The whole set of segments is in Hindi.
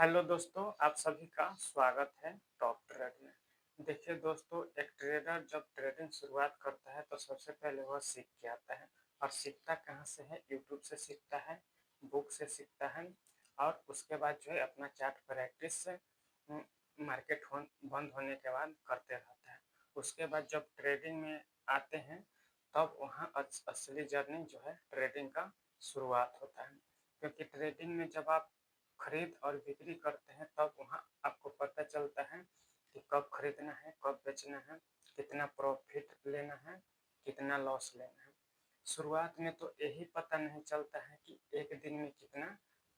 हेलो दोस्तों, आप सभी का स्वागत है टॉप ट्रेड में। देखिए दोस्तों, एक ट्रेडर जब ट्रेडिंग शुरुआत करता है तो सबसे पहले वह सीख के आता है। और सीखता कहाँ से है? यूट्यूब से सीखता है, बुक से सीखता है। और उसके बाद जो है अपना चार्ट प्रैक्टिस से मार्केट बंद होने के बाद करते रहता है। उसके बाद जब ट्रेडिंग में आते हैं तब वहाँ असली जर्नी जो है ट्रेडिंग का शुरुआत होता है। क्योंकि ट्रेडिंग में जब आप खरीद और बिक्री करते हैं तब वहाँ आपको पता चलता है कि कब खरीदना है, कब बेचना है, कितना प्रॉफिट लेना है, कितना लॉस लेना है। शुरुआत में तो यही पता नहीं चलता है कि एक दिन में कितना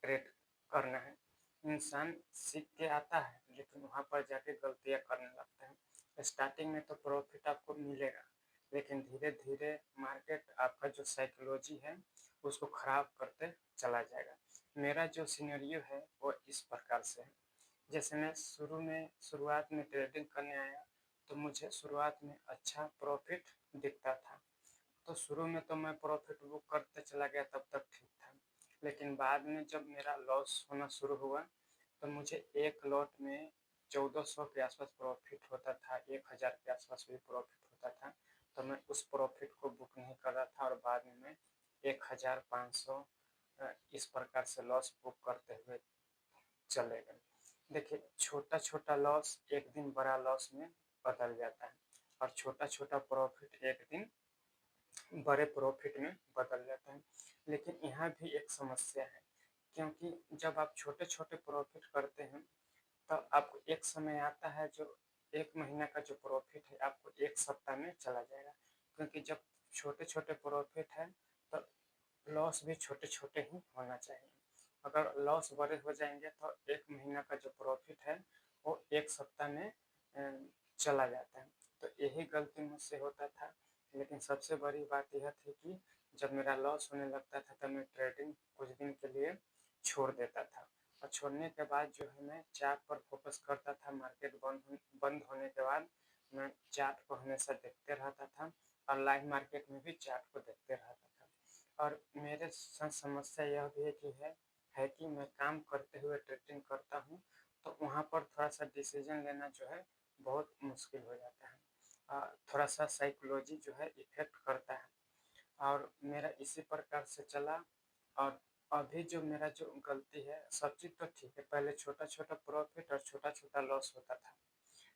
ट्रेड करना है। इंसान सीख के आता है लेकिन वहाँ पर जाके गलतियाँ करने लगता है। स्टार्टिंग में तो प्रॉफिट आपको मिलेगा, लेकिन धीरे धीरे मार्केट आपका जो साइकोलॉजी है उसको खराब करते चला जाएगा। मेरा जो सिनेरियो है वो इस प्रकार से है। जैसे मैं शुरुआत में ट्रेडिंग करने आया तो मुझे शुरुआत में अच्छा प्रॉफिट दिखता था। तो शुरू में तो मैं प्रॉफिट बुक करते चला गया, तब तक ठीक था। लेकिन बाद में जब मेरा लॉस होना शुरू हुआ तो मुझे एक लॉट में 1400 के आसपास प्रॉफिट होता था, 1000 के आसपास भी प्रॉफिट होता था। तो मैं उस प्रॉफिट को बुक नहीं कर रहा था और बाद में मैं 1500 इस प्रकार से लॉस बुक करते हुए चले गए। देखिए, छोटा छोटा लॉस एक दिन बड़ा लॉस में बदल जाता है और छोटा छोटा प्रॉफिट एक दिन बड़े प्रॉफिट में बदल जाता है। लेकिन यहाँ भी एक समस्या है, क्योंकि जब आप छोटे छोटे प्रॉफिट करते हैं तब आपको एक समय आता है जो एक महीना का जो प्रॉफिट है आपको एक सप्ताह में चला जाएगा। क्योंकि जब छोटे छोटे प्रॉफिट है तो लॉस भी छोटे छोटे ही होना चाहिए। अगर लॉस बड़े हो जाएंगे तो एक महीना का जो प्रॉफिट है वो एक सप्ताह में चला जाता है। तो यही गलती मुझसे होता था। लेकिन सबसे बड़ी बात यह थी कि जब मेरा लॉस होने लगता था तब मैं ट्रेडिंग कुछ दिन के लिए छोड़ देता था। और छोड़ने के बाद जो है मैं चार्ट पर फोकस करता था। मार्केट बंद होने के बाद मैं चार्ट को हमेशा देखते रहता था और लाइव मार्केट में भी चार्ट को देखते रहता था। और मेरे साथ समस्या यह भी है कि मैं काम करते हुए ट्रेडिंग करता हूँ तो वहाँ पर थोड़ा सा डिसीजन लेना जो है बहुत मुश्किल हो जाता है। थोड़ा सा साइकोलॉजी जो है इफेक्ट करता है और मेरा इसी प्रकार से चला। और अभी जो मेरा जो गलती है, सब चीज़ तो ठीक है, पहले छोटा छोटा प्रॉफिट और छोटा छोटा लॉस होता था।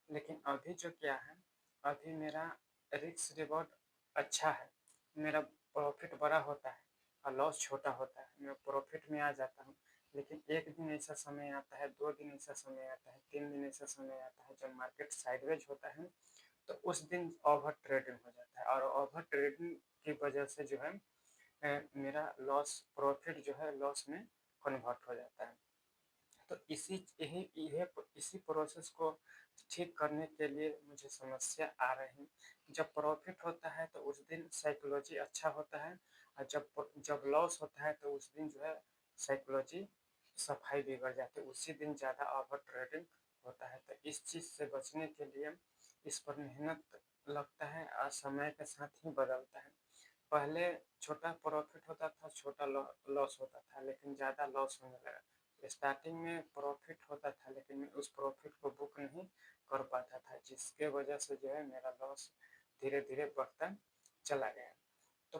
लेकिन अभी जो क्या है, अभी मेरा रिस्क रिवॉर्ड अच्छा है। मेरा प्रॉफिट बड़ा होता है और लॉस छोटा होता है, मैं प्रॉफिट में आ जाता हूँ। लेकिन एक दिन ऐसा समय आता है, 2 दिन ऐसा समय आता है, 3 दिन ऐसा समय आता है जब मार्केट साइडवेज होता है तो उस दिन ओवर ट्रेडिंग हो जाता है और ओवर ट्रेडिंग की वजह से जो है मेरा लॉस प्रॉफिट जो है लॉस में कन्वर्ट हो जाता है। तो इसी प्रोसेस को ठीक करने के लिए मुझे समस्या आ रही है। जब प्रॉफिट होता है तो उस दिन साइकोलॉजी अच्छा होता है और जब लॉस होता है तो उस दिन जो है साइकोलॉजी सफाई बिगड़ जाती है, उसी दिन ज़्यादा ओवर ट्रेडिंग होता है। तो इस चीज़ से बचने के लिए इस पर मेहनत लगता है और समय के साथ ही बदलता है। पहले छोटा प्रॉफिट होता था, छोटा लॉस होता था, लेकिन ज़्यादा लॉस होने लगा। स्टार्टिंग में प्रॉफिट होता था लेकिन मैं उस प्रॉफिट को बुक नहीं कर पाता था, जिसके वजह से जो है मेरा लॉस धीरे धीरे बढ़ता चला गया। तो